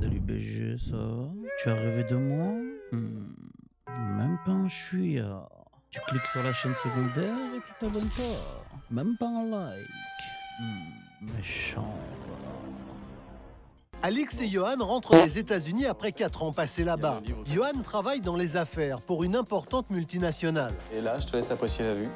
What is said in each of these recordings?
Salut BG, ça va? Tu as rêvé de moi? Même pas un chouïa. Tu cliques sur la chaîne secondaire et tu t'abonnes pas. Même pas un like. Méchant, voilà. Alix et Johan rentrent des États-Unis après 4 ans passés là-bas. Johan travaille dans les affaires pour une importante multinationale. Et là, je te laisse apprécier la vue.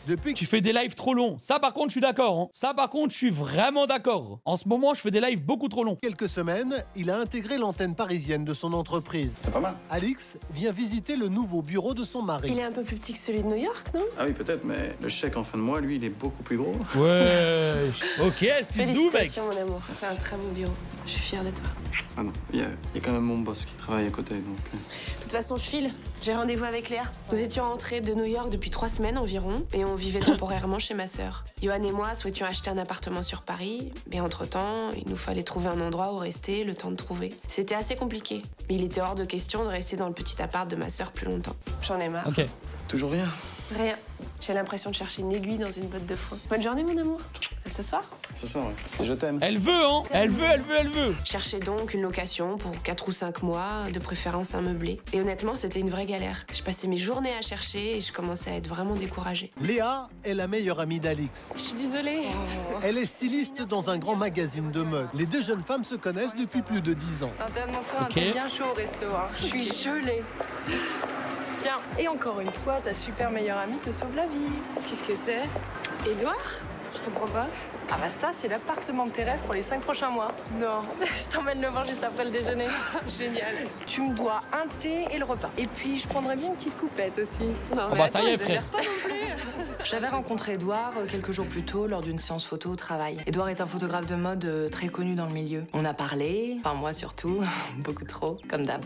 Depuis Tu fais des lives trop longs. Ça, par contre, je suis d'accord. Hein. Ça, par contre, je suis vraiment d'accord. En ce moment, je fais des lives beaucoup trop longs. quelques semaines, il a intégré l'antenne parisienne de son entreprise. C'est pas mal. Alix vient visiter le nouveau bureau de son mari. Il est un peu plus petit que celui de New York, non? Ah oui, peut-être, mais le chèque en fin de mois, lui, il est beaucoup plus gros. Ouais. Ok, excuse-nous, mec. Félicitations, mon amour. C'est un très beau bureau. Je suis fière de toi. Ah non, il y a quand même mon boss qui travaille à côté, donc... De toute façon, je file. J'ai rendez-vous avec Léa. Nous étions rentrés de New York depuis 3 semaines environ et on vivait temporairement chez ma sœur. Johan et moi souhaitions acheter un appartement sur Paris, mais entre-temps, il nous fallait trouver un endroit où rester, le temps de trouver. C'était assez compliqué, mais il était hors de question de rester dans le petit appart de ma sœur plus longtemps. J'en ai marre. Ok. Toujours rien. Rien. J'ai l'impression de chercher une aiguille dans une botte de foin. Bonne journée, mon amour. À ce soir. Ce soir, ouais. Et je t'aime. Elle veut, hein. Elle veut. Cherchez donc une location pour 4 ou 5 mois, de préférence un meublé. Et honnêtement, c'était une vraie galère. Je passais mes journées à chercher et je commençais à être vraiment découragée. Léa est la meilleure amie d'Alix. Je suis désolée. Elle est styliste dans un grand magazine de mode. Les deux jeunes femmes se connaissent depuis plus de 10 ans. Mon frère, Ok. t'es bien chaud au resto. Hein. Je suis gelée. Tiens, et encore une fois, ta super meilleure amie te sauve la vie. Qu'est-ce que c'est? Édouard? Je comprends pas. Ah bah ça, c'est l'appartement de tes rêves pour les 5 prochains mois. Non. Je t'emmène le voir juste après le déjeuner. Génial. Tu me dois un thé et le repas. Et puis, je prendrais bien une petite coupette aussi. Non, Ah bah ça y est, frère. J'avais rencontré Édouard quelques jours plus tôt lors d'une séance photo au travail. Édouard est un photographe de mode très connu dans le milieu. On a parlé, enfin moi surtout, beaucoup trop, comme d'hab.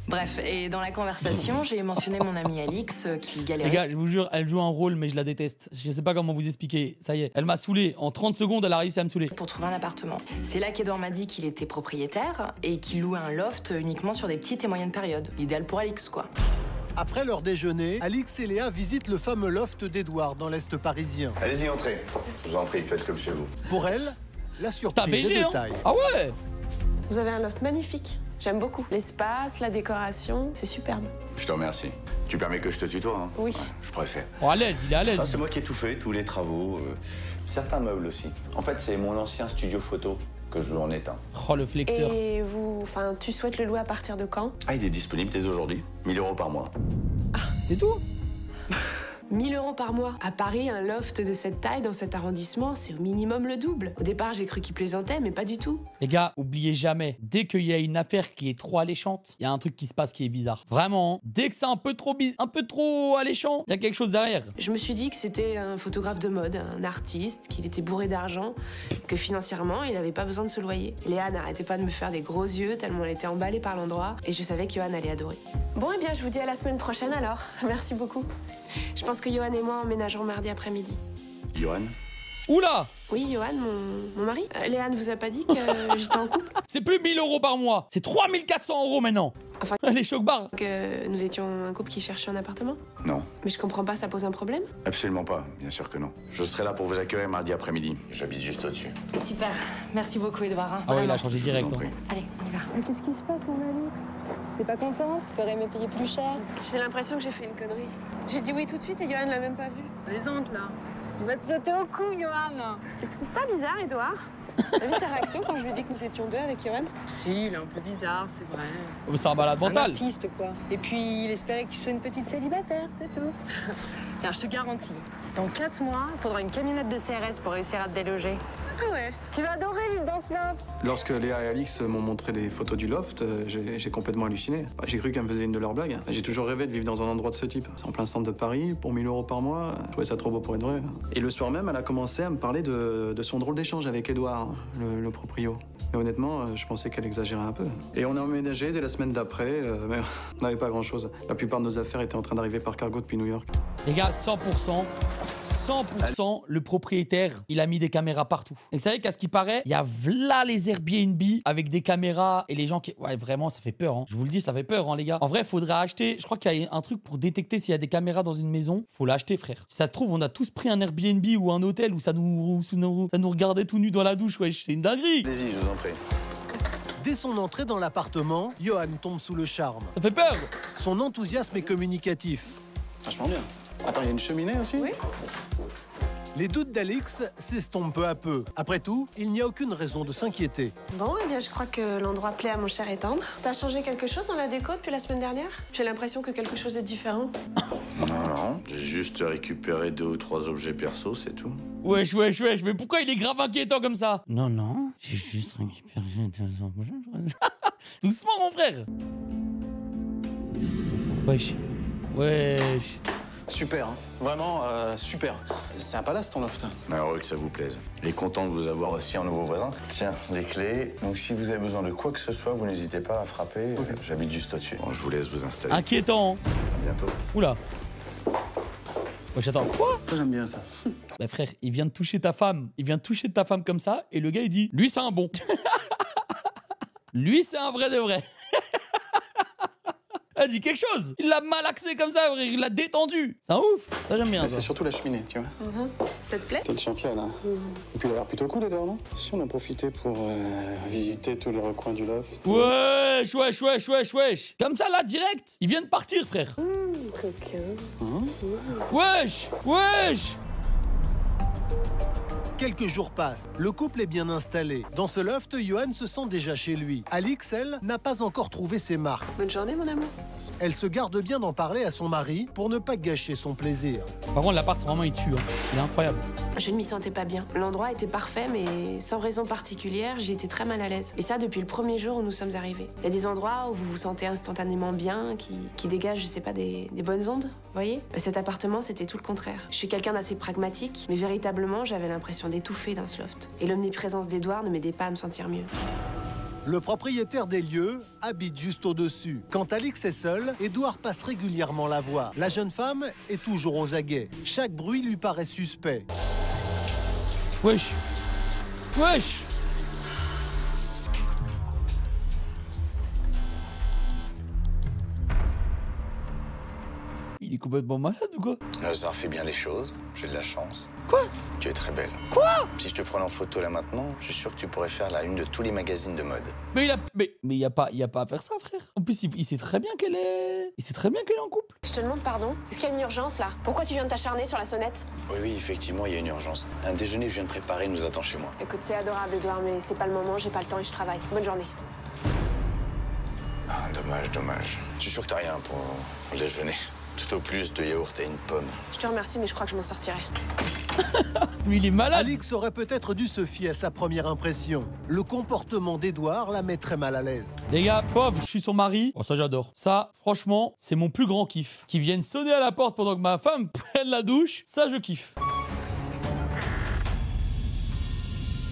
Bref, et dans la conversation, j'ai mentionné mon amie Alix qui galérait. Les gars, je vous jure, elle joue un rôle, mais je la déteste. Je sais pas comment vous expliquer. Ça y est, elle m'a saoulé. En 30 secondes, elle a réussi à me saouler. Pour trouver un appartement. C'est là qu'Édouard m'a dit qu'il était propriétaire et qu'il louait un loft uniquement sur des petites et moyennes périodes. L'idéal pour Alix, quoi. Après leur déjeuner, Alix et Léa visitent le fameux loft d'Edouard dans l'Est parisien. Allez-y, entrez. Je vous en prie, faites comme chez vous. Pour elle, la T'as surprise BG, est de hein. taille. Ah ouais. Vous avez un loft magnifique. J'aime beaucoup. L'espace, la décoration, c'est superbe. Je te remercie. Tu permets que je te tutoie, hein? Oui. Ouais, je préfère. Oh, à l'aise, il est à l'aise. Ah, c'est moi qui ai tout fait, tous les travaux, certains meubles aussi. En fait, c'est mon ancien studio photo que je loue en éteint. Oh, le flexeur. Et tu souhaites le louer à partir de quand? Ah, il est disponible dès aujourd'hui. 1 000 € par mois. C'est tout. 1 000 € par mois. À Paris, un loft de cette taille dans cet arrondissement, c'est au minimum le double. Au départ, j'ai cru qu'il plaisantait, mais pas du tout. Les gars, oubliez jamais, dès qu'il y a une affaire qui est trop alléchante, il y a un truc qui se passe qui est bizarre. Vraiment, hein. Dès que c'est un peu trop alléchant, il y a quelque chose derrière. Je me suis dit que c'était un photographe de mode, un artiste, qu'il était bourré d'argent, que financièrement, il n'avait pas besoin de se loyer. Léa n'arrêtait pas de me faire des gros yeux tellement elle était emballée par l'endroit, et je savais que Johan allait adorer. Bon, eh bien, je vous dis à la semaine prochaine alors. Merci beaucoup. Je pense que Johan et moi emménagerons mardi après-midi. Johan? Oula, Oui, Johan, mon mari. Léa ne vous a pas dit que j'étais en couple? c'est plus 1 000 € par mois, c'est 3 400 € maintenant. Enfin, Les chocs-barres. que nous étions un couple qui cherchait un appartement? Non, Mais je comprends pas, ça pose un problème? absolument pas. Bien sûr que non. Je serai là pour vous accueillir mardi après-midi. J'habite juste au-dessus. Super. Merci beaucoup, Édouard. hein. Ah ouais, il a Vraiment. changé Je vous direct. en hein. prie. Allez, on y va. Mais qu'est-ce qui se passe, mon Alix? T'es pas contente? T'aurais aimé payer plus cher? J'ai l'impression que j'ai fait une connerie. J'ai dit oui tout de suite et Johan l'a même pas vu. Plaisante, là. Il va te sauter au cou, Johan. Tu le trouves pas bizarre, Édouard? T'as vu sa réaction quand je lui ai dit que nous étions deux avec Johan? Si, il est un peu bizarre, c'est vrai. C'est un balade Un mental. artiste, quoi. Et puis, il espérait que tu sois une petite célibataire, c'est tout. Tiens, je te garantis, dans 4 mois, il faudra une camionnette de CRS pour réussir à te déloger. Ah ouais. Tu vas adorer vivre dans ce loft. Lorsque Léa et Alix m'ont montré des photos du loft, j'ai complètement halluciné. J'ai cru qu'elle me faisait une de leurs blagues. J'ai toujours rêvé de vivre dans un endroit de ce type. C'est en plein centre de Paris, pour 1 000 € par mois. Je trouvais ça trop beau pour être vrai. Et le soir même, elle a commencé à me parler de son drôle d'échange avec Édouard, le proprio. Et honnêtement, je pensais qu'elle exagérait un peu. Et on a emménagé dès la semaine d'après, mais on n'avait pas grand-chose. La plupart de nos affaires étaient en train d'arriver par cargo depuis New York. Les gars, 100%, le propriétaire, il a mis des caméras partout. Et vous savez qu'à ce qui paraît, il y a là les Airbnb avec des caméras et les gens qui... Ouais, vraiment, ça fait peur. Hein. Je vous le dis, ça fait peur, hein, les gars. En vrai, il faudrait acheter... Je crois qu'il y a un truc pour détecter s'il y a des caméras dans une maison. Faut l'acheter, frère. Si ça se trouve, on a tous pris un Airbnb ou un hôtel où ça nous regardait tout nu dans la douche. Ouais, c'est une dinguerie. Allez-y, je vous en prie. Dès son entrée dans l'appartement, Johan tombe sous le charme. Ça fait peur. Son enthousiasme est communicatif. Vachement bien. Attends, il y a une cheminée aussi? Oui. Les doutes d'Alix s'estompent peu à peu. Après tout, il n'y a aucune raison de s'inquiéter. Bon, eh bien, je crois que l'endroit plaît à mon cher et tendre. T'as changé quelque chose dans la déco depuis la semaine dernière? J'ai l'impression que quelque chose est différent. Non, j'ai juste récupéré 2 ou 3 objets perso, c'est tout. Wesh, mais pourquoi il est grave inquiétant comme ça? Non, j'ai juste récupéré... Doucement, mon frère. Wesh. Super, hein. Vraiment super. C'est un palace ton loft. Heureux que ça vous plaise. Et content de vous avoir aussi en nouveau voisin. Tiens, les clés. Donc si vous avez besoin de quoi que ce soit, vous n'hésitez pas à frapper. Okay. J'habite juste au-dessus. Bon, je vous laisse vous installer. Inquiétant. À bientôt. Oula. Wesh, attends, quoi? Ça, j'aime bien ça. Bah frère, il vient de toucher ta femme. Il vient de toucher ta femme comme ça, et le gars, il dit, lui, c'est un bon. Lui, c'est un vrai de vrai. Elle dit quelque chose. Il l'a malaxé comme ça, frère. Il l'a détendu. C'est un ouf. Ça, j'aime bien, ça. C'est surtout la cheminée, tu vois. Ça te plaît? T'es le championne, hein. Et puis il a l'air plutôt cool dehors, non? Si on a profité pour visiter tous les recoins du loft. Wesh. Comme ça, là, direct, il vient de partir, frère. Coquin. Wesh. Quelques jours passent. Le couple est bien installé. Dans ce loft, Johan se sent déjà chez lui. Alix, elle, n'a pas encore trouvé ses marques. Bonne journée, mon amour. Elle se garde bien d'en parler à son mari pour ne pas gâcher son plaisir. Par contre, l'appart, vraiment, il tue. Hein. Il est incroyable. Je ne m'y sentais pas bien. L'endroit était parfait, mais sans raison particulière, j'y étais très mal à l'aise. Et ça, depuis le premier jour où nous sommes arrivés. Il y a des endroits où vous vous sentez instantanément bien, qui dégagent, je sais pas, des bonnes ondes, vous voyez? Cet appartement, c'était tout le contraire. Je suis quelqu'un d'assez pragmatique, mais véritablement, j'avais l'impression d'étouffer dans ce loft. Et l'omniprésence d'Edouard ne m'aidait pas à me sentir mieux. Le propriétaire des lieux habite juste au-dessus. Quand Alix est seule, Edouard passe régulièrement la voir. La jeune femme est toujours aux aguets. Chaque bruit lui paraît suspect. Wesh. Il est complètement malade ou quoi? Le hasard fait bien les choses. J'ai de la chance. Quoi? Tu es très belle. Quoi? Si je te prenais en photo là maintenant, je suis sûr que tu pourrais faire la une de tous les magazines de mode. Mais il y a pas à faire ça, frère. En plus, il sait très bien qu'elle est... Il sait très bien qu'elle est en couple. Je te demande pardon. Est-ce qu'il y a une urgence, là? Pourquoi tu viens de t'acharner sur la sonnette? Oui, effectivement, il y a une urgence. Un déjeuner que je viens de préparer nous attend chez moi. Écoute, c'est adorable, Edouard, mais c'est pas le moment, j'ai pas le temps et je travaille. Bonne journée. Ah, dommage. Je suis sûr que t'as rien pour le déjeuner. Tout au plus, 2 yaourts et une pomme. Je te remercie, mais je crois que je m'en sortirai. Lui, il est malade. Alix aurait peut-être dû se fier à sa première impression. Le comportement d'Edouard la met très mal à l'aise. Les gars, pauvre, je suis son mari. Oh, ça, j'adore. Ça, franchement, c'est mon plus grand kiff. Qu'ils viennent sonner à la porte pendant que ma femme prenne la douche, ça, je kiffe.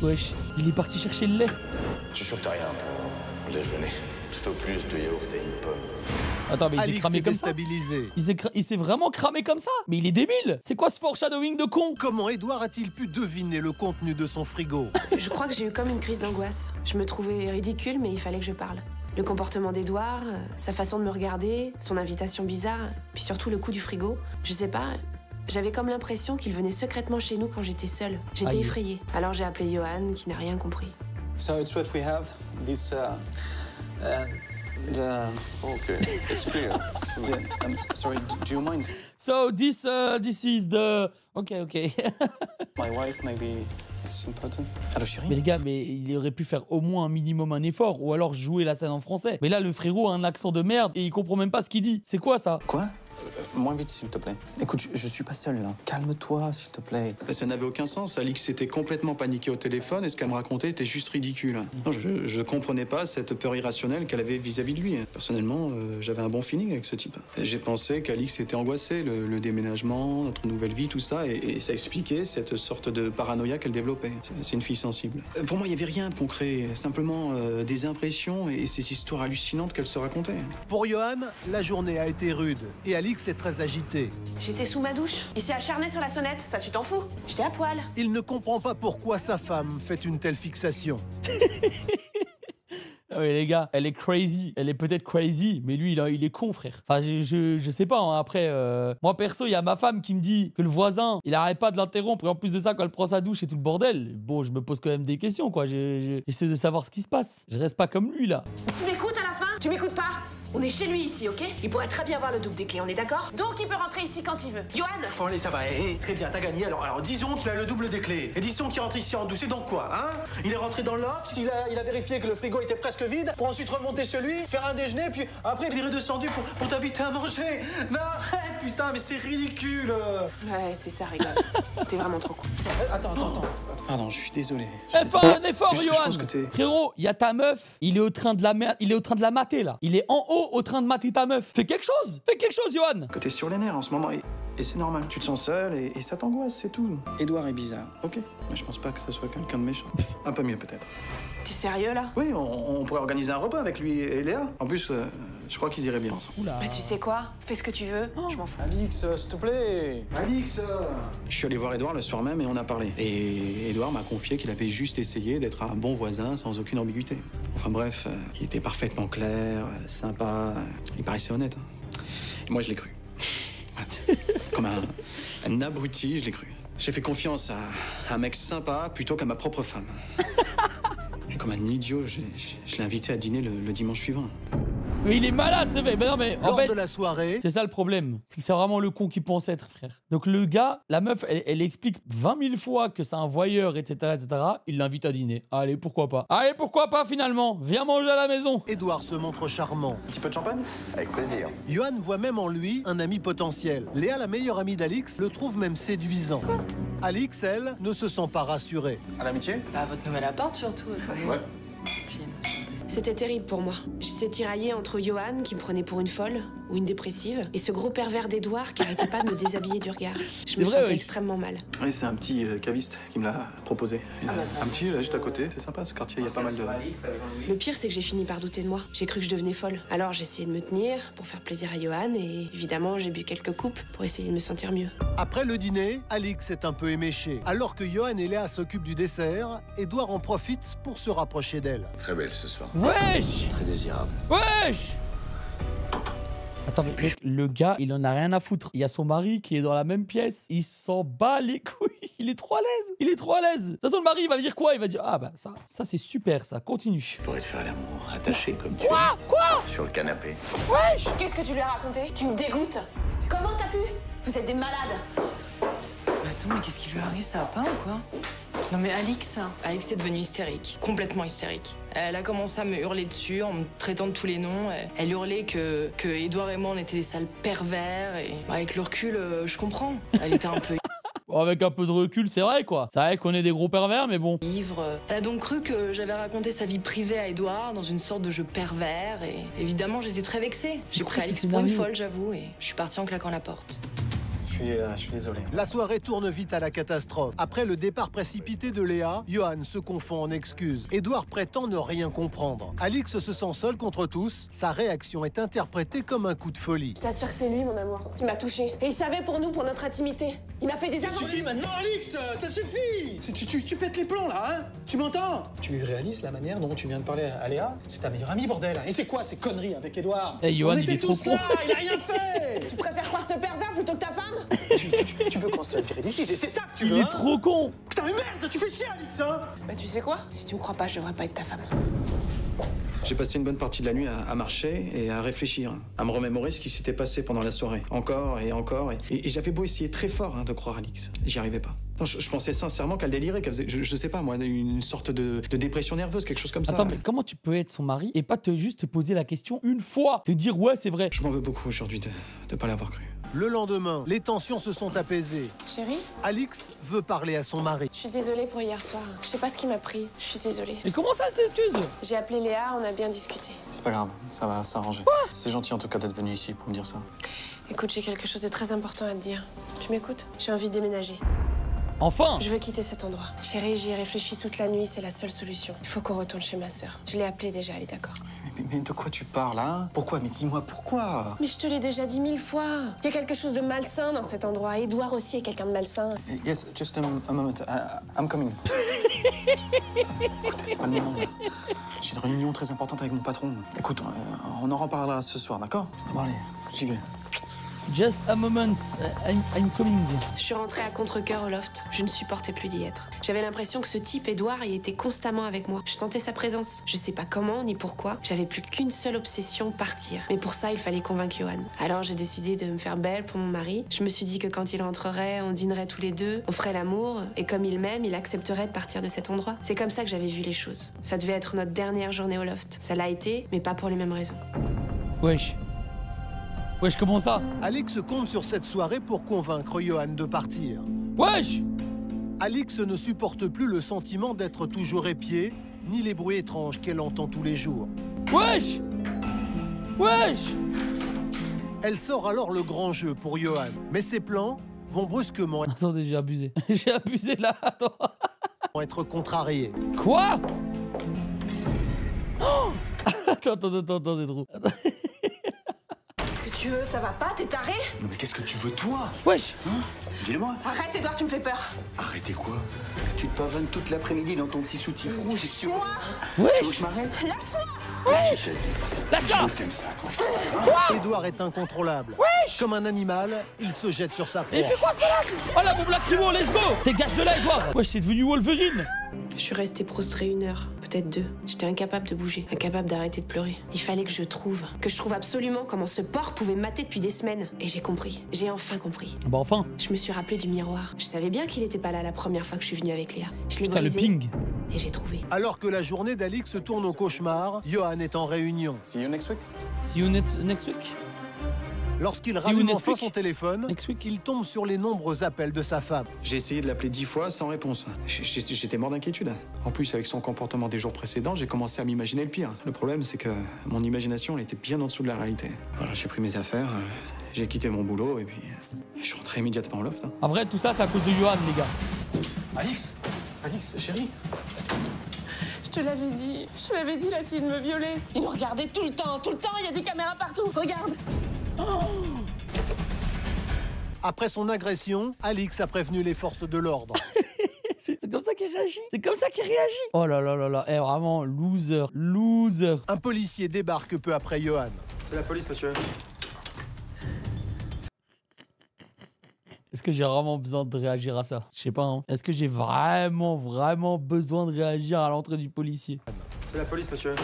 Wesh, il est parti chercher le lait. Je suis sûr que t'as rien pour le déjeuner. Tout au plus, 2 yaourts et une pomme. Attends, mais il s'est Alix cramé est comme ça? déstabilisé. Il s'est vraiment cramé comme ça? Mais il est débile. C'est quoi ce foreshadowing de con? Comment Edouard a-t-il pu deviner le contenu de son frigo? Je crois que j'ai eu comme une crise d'angoisse. Je me trouvais ridicule, mais il fallait que je parle. Le comportement d'Edouard, sa façon de me regarder, son invitation bizarre, puis surtout le coup du frigo. Je sais pas, j'avais comme l'impression qu'il venait secrètement chez nous quand j'étais seule. J'étais Aïe. effrayée. Alors j'ai appelé Johan, qui n'a rien compris. So it's what we have. This okay, it's clear. Yeah, I'm sorry. Do you mind? So this is the... Ok. My wife, maybe it's important. Allô, chérie? Mais les gars, mais il aurait pu faire au moins un minimum un effort, ou alors jouer la scène en français. Mais là, le frérot a un accent de merde et il comprend même pas ce qu'il dit. C'est quoi ça? Quoi? Moins vite, s'il te plaît. Écoute, je suis pas seul, là. Calme-toi, s'il te plaît. Ça n'avait aucun sens. Alix était complètement paniquée au téléphone et ce qu'elle me racontait était juste ridicule. Non, je comprenais pas cette peur irrationnelle qu'elle avait vis-à-vis de lui. Personnellement, j'avais un bon feeling avec ce type. J'ai pensé qu'Alix était angoissée, le déménagement, notre nouvelle vie, tout ça, et ça expliquait cette sorte de paranoïa qu'elle développait. C'est une fille sensible. Pour moi, il y avait rien de concret. Simplement des impressions et ces histoires hallucinantes qu'elle se racontait. Pour Johan, la journée a été rude et Alix est très agitée. J'étais sous ma douche. Il s'est acharné sur la sonnette, ça tu t'en fous? J'étais à poil. Il ne comprend pas pourquoi sa femme fait une telle fixation. Ah ouais, les gars, elle est crazy. Elle est peut-être crazy, mais lui, il est con, frère. Enfin, je sais pas. Hein. Après, moi, perso, il y a ma femme qui me dit que le voisin, il arrête pas de l'interrompre. Et en plus de ça, quand elle prend sa douche et tout le bordel, bon, je me pose quand même des questions, quoi. J'essaie de savoir ce qui se passe. Je reste pas comme lui, là. Tu m'écoutes à la fin? Tu m'écoutes pas? On est chez lui ici, ok? Il pourrait très bien avoir le double des clés, on est d'accord? Donc il peut rentrer ici quand il veut. Johan! Bon allez, ça va, très bien, t'as gagné. Alors disons qu'il a le double des clés. Et disons qu'il rentre ici en douce, et donc quoi, hein? Il est rentré dans le loft, il a vérifié que le frigo était presque vide, pour ensuite remonter chez lui, faire un déjeuner, puis après il est redescendu pour t'inviter à manger. Non, arrête, putain, mais c'est ridicule. Ouais, c'est ça, rigole. T'es vraiment trop con. Attends. Pardon, je suis désolé. Fais un effort, je Johan! pense que Frérot, il y a ta meuf, il est en train de la mater, là. Il est en haut, au train de mater ta meuf. Fais quelque chose, Johan! que t'es sur les nerfs en ce moment et c'est normal. Tu te sens seul et ça t'angoisse, c'est tout. Édouard est bizarre. Ok, mais je pense pas que ça soit quelqu'un de méchant. Un peu mieux peut-être. T'es sérieux là? Oui, on pourrait organiser un repas avec lui et Léa. En plus, je crois qu'ils iraient bien ensemble. Oula. Bah tu sais quoi? Fais ce que tu veux, je m'en fous. Alix, s'il te plaît. Alix Je suis allé voir Édouard le soir même et on a parlé. Et Édouard m'a confié qu'il avait juste essayé d'être un bon voisin sans aucune ambiguïté. Enfin bref, il était parfaitement clair, sympa, il paraissait honnête. Hein. Et moi je l'ai cru. Voilà. Comme un abruti, je l'ai cru. J'ai fait confiance à un mec sympa plutôt qu'à ma propre femme. Et comme un idiot, je l'ai invité à dîner le dimanche suivant. Mais il est malade, ce mec. Mais non, mais en Lors fait, de la soirée, c'est ça le problème. C'est que c'est vraiment le con qui pense être, frère. Donc le gars, la meuf, elle explique 20 000 fois que c'est un voyeur, etc., etc. Il l'invite à dîner. Allez, pourquoi pas? Allez, pourquoi pas finalement? Viens manger à la maison. Édouard se montre charmant. Un petit peu de champagne? Avec plaisir. Johan voit même en lui un ami potentiel. Léa, la meilleure amie d'Alix, le trouve même séduisant. Alix, elle, ne se sent pas rassurée. À l'amitié? Bah, votre nouvelle appart surtout. Ouais. C'était terrible pour moi. J'étais tiraillée entre Johan, qui me prenait pour une folle ou une dépressive, et ce gros pervers d'Édouard qui arrêtait pas de me déshabiller du regard. Je me vrai, sentais oui. extrêmement mal. Oui, c'est un petit caviste qui me l'a proposé. Un petit, là, juste à côté. C'est sympa, ce quartier, il y a pas mal de... Le pire, c'est que j'ai fini par douter de moi. J'ai cru que je devenais folle. Alors j'ai essayé de me tenir pour faire plaisir à Johan, et évidemment, j'ai bu quelques coupes pour essayer de me sentir mieux. Après le dîner, Alix est un peu éméchée. Alors que Johan et Léa s'occupent du dessert, Édouard en profite pour se rapprocher d'elle. Très belle ce soir. Wesh! Très désirable. Wesh! Attends, mais mec, le gars, il en a rien à foutre. Il y a son mari qui est dans la même pièce. Il s'en bat les couilles. Il est trop à l'aise. Il est trop à l'aise. De toute façon, le mari, il va dire quoi? Il va dire, ah bah ça c'est super, ça. Continue. Je pourrais te faire l'amour, attaché comme tu Quoi? es. Sur le canapé. Wesh! Qu'est-ce que tu lui as raconté? Tu me dégoûtes. Comment t'as pu? Vous êtes des malades. Mais attends, mais qu'est-ce qui lui arrive? Ça va pas ou quoi? Non mais Alix est devenue hystérique, complètement hystérique. Elle a commencé à me hurler dessus en me traitant de tous les noms. Elle hurlait que Édouard et moi on était des sales pervers. Et avec le recul, je comprends. Elle était un peu Bon, avec un peu de recul, c'est vrai quoi. C'est vrai qu'on est des gros pervers, mais bon. ivre. Elle a donc cru que j'avais raconté sa vie privée à Édouard dans une sorte de jeu pervers. Et évidemment, j'étais très vexée. J'ai quoi pris ce Alix pour une scénario? folle, j'avoue, et je suis partie en claquant la porte. Je suis désolé. La soirée tourne vite à la catastrophe. Après le départ précipité de Léa, Johan se confond en excuses. Édouard prétend ne rien comprendre. Alix se sent seule contre tous. Sa réaction est interprétée comme un coup de folie. Je t'assure que c'est lui, mon amour, qui m'a touchée. Et il savait pour nous, pour notre intimité. Il m'a fait des Ça suffit maintenant, Alix, ça suffit. Tu pètes les plombs là, hein? Tu m'entends? Tu réalises la manière dont tu viens de parler à Léa? C'est ta meilleure amie, bordel. Et c'est quoi ces conneries avec Édouard? Eh, Johan, On il était est trop tous con. là, il a rien fait. Tu préfères croire ce pervers plutôt que ta femme? Tu veux qu'on se fasse virer d'ici? C'est ça que tu Il veux? est hein? trop con. Putain mais merde, tu fais chier, Alix, hein? Bah tu sais quoi? Si tu me crois pas, je devrais pas être ta femme. J'ai passé une bonne partie de la nuit à marcher et à réfléchir, à me remémorer ce qui s'était passé pendant la soirée. Encore et encore. Et j'avais beau essayer très fort de croire Alix. J'y arrivais pas. Non, je pensais sincèrement qu'elle délirait, qu'elle faisait, je sais pas moi, une sorte de dépression nerveuse, quelque chose comme ça. Attends, mais comment tu peux être son mari et pas juste te poser la question une fois? Te dire, ouais, c'est vrai. Je m'en veux beaucoup aujourd'hui de pas l'avoir cru. Le lendemain, les tensions se sont apaisées. Chérie, Alix veut parler à son mari. je suis désolée pour hier soir. Je sais pas ce qui m'a pris. Je suis désolée. Mais comment ça, elle s'excuse? J'ai appelé Léa, on a bien discuté. C'est pas grave, ça va s'arranger. C'est gentil en tout cas d'être venu ici pour me dire ça. Écoute, j'ai quelque chose de très important à te dire. Tu m'écoutes? J'ai envie de déménager. Enfin! Je veux quitter cet endroit. Chérie, j'y ai réfléchi toute la nuit, c'est la seule solution. Il faut qu'on retourne chez ma sœur. Je l'ai appelée déjà, elle est d'accord. Mais de quoi tu parles, hein? Pourquoi? Mais dis-moi pourquoi? Mais je te l'ai déjà dit 1000 fois. Il y a quelque chose de malsain dans cet endroit. Édouard aussi est quelqu'un de malsain. Yes, just a moment. I'm coming. Écoutez, c'est pas le moment, là. J'ai une réunion très importante avec mon patron. Écoute, on en reparlera ce soir, d'accord? Bon, allez, j'y vais. Just a moment, I'm coming. Je suis rentrée à contre-cœur au loft. Je ne supportais plus d'y être. J'avais l'impression que ce type, Edouard, y était constamment avec moi. Je sentais sa présence. Je sais pas comment ni pourquoi. J'avais plus qu'une seule obsession, partir. Mais pour ça, il fallait convaincre Johan. Alors j'ai décidé de me faire belle pour mon mari. Je me suis dit que quand il rentrerait, on dînerait tous les deux, on ferait l'amour, et comme il m'aime, il accepterait de partir de cet endroit. C'est comme ça que j'avais vu les choses. Ça devait être notre dernière journée au loft. Ça l'a été, mais pas pour les mêmes raisons. Wesh. Wesh, comment ça? Alix compte sur cette soirée pour convaincre Johan de partir. Wesh! Alix ne supporte plus le sentiment d'être toujours épiée, ni les bruits étranges qu'elle entend tous les jours. Wesh! Wesh! Elle sort alors le grand jeu pour Johan, mais ses plans vont brusquement Attendez, j'ai abusé. J'ai abusé là, attends. être contrariés. Quoi? Oh! Attends, c'est trop. Qu'est-ce que tu veux? Ça va pas? T'es taré? Non mais qu'est-ce que tu veux toi? Wesh! Hein? Dis-le-moi. Arrête, Edouard, tu me fais peur. Arrêtez quoi? Tu te pavanes toute l'après-midi dans ton petit soutif rouge et tu veux Wesh! que je m'arrête? Lâche-moi! Wesh! Lâche-la! Je t'aime ça quoi. Édouard est incontrôlable. Comme un animal, il se jette sur sa proie. Il fait quoi ce malade? Oh la bombe lacrymo, let's go! Dégage de là, Edouard! Wesh, c'est devenu Wolverine! Je suis restée prostrée 1 heure, peut-être 2. J'étais incapable de bouger, incapable d'arrêter de pleurer. Il fallait que je trouve absolument comment ce porc pouvait me mater depuis des semaines. Et j'ai compris. J'ai enfin compris. Bah enfin! Je me suis rappelé du miroir. Je savais bien qu'il était pas là la première fois que je suis venue avec Léa. Je l'ai Putain, le brisé ping! et j'ai trouvé. Alors que la journée d'Alix se tourne au cauchemar, Johan est en réunion. See you next week. See you next week? Lorsqu'il See rallume you enfin next son week. téléphone, Next week. il tombe sur les nombreux appels de sa femme. J'ai essayé de l'appeler 10 fois sans réponse. J'étais mort d'inquiétude. En plus, avec son comportement des jours précédents, j'ai commencé à m'imaginer le pire. Le problème, c'est que mon imagination, elle était bien en dessous de la réalité. Voilà, j'ai pris mes affaires, j'ai quitté mon boulot et puis je suis rentré immédiatement au loft. Hein. En vrai, tout ça, c'est à cause de Johan, les gars. Alix, chérie. Je te l'avais dit, là, s'il me violait. Il nous regardait tout le temps, il y a des caméras partout. Regarde. Après son agression, Alix a prévenu les forces de l'ordre. C'est comme ça qu'il réagit. C'est comme ça qu'il réagit. Oh là là là là. Eh, vraiment, loser. Loser. Un policier débarque peu après Johan. C'est la police, monsieur. Est-ce que j'ai vraiment besoin de réagir à ça? Je sais pas, hein. Est-ce que j'ai vraiment besoin de réagir à l'entrée du policier? C'est la police, monsieur.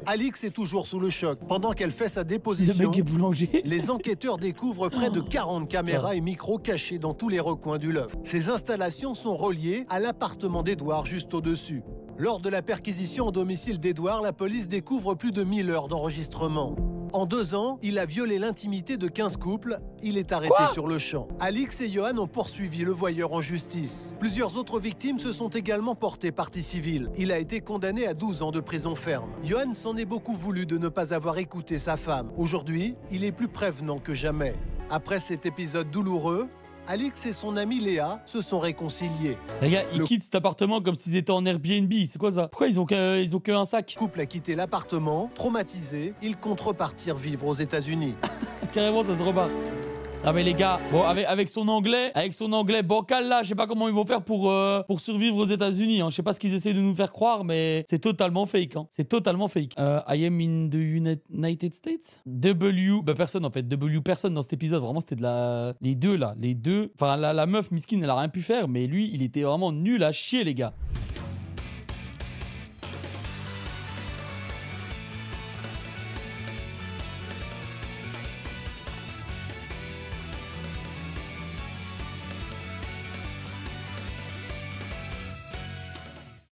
Alix est toujours sous le choc. Pendant qu'elle fait sa Le déposition, mec est boulanger. les enquêteurs découvrent près de 40 caméras et micros cachés dans tous les recoins du loft. Ces installations sont reliées à l'appartement d'Edouard juste au-dessus. Lors de la perquisition au domicile d'Edouard, la police découvre plus de 1000 heures d'enregistrement. En 2 ans, il a violé l'intimité de 15 couples. Il est arrêté sur le champ. Alix et Johan ont poursuivi le voyeur en justice. Plusieurs autres victimes se sont également portées partie civile. Il a été condamné à 12 ans de prison ferme. Johan s'en est beaucoup voulu de ne pas avoir écouté sa femme. Aujourd'hui, il est plus prévenant que jamais. Après cet épisode douloureux, Alix et son amie Léa se sont réconciliés. Les gars, ils quittent cet appartement comme s'ils étaient en Airbnb. C'est quoi ça? Pourquoi ils ont qu'un sac? Le couple a quitté l'appartement. Traumatisé, il compte repartir vivre aux États-Unis. Carrément, ça se rebarre. Ah mais les gars, bon avec son anglais bancal là, je sais pas comment ils vont faire pour survivre aux États-Unis. Hein. Je sais pas ce qu'ils essaient de nous faire croire, mais c'est totalement fake. Hein. C'est totalement fake. I am in the United States. Bah personne en fait. Personne dans cet épisode. Vraiment, c'était de la. Les deux. Enfin la meuf miskine, elle a rien pu faire, mais lui, il était vraiment nul à chier les gars.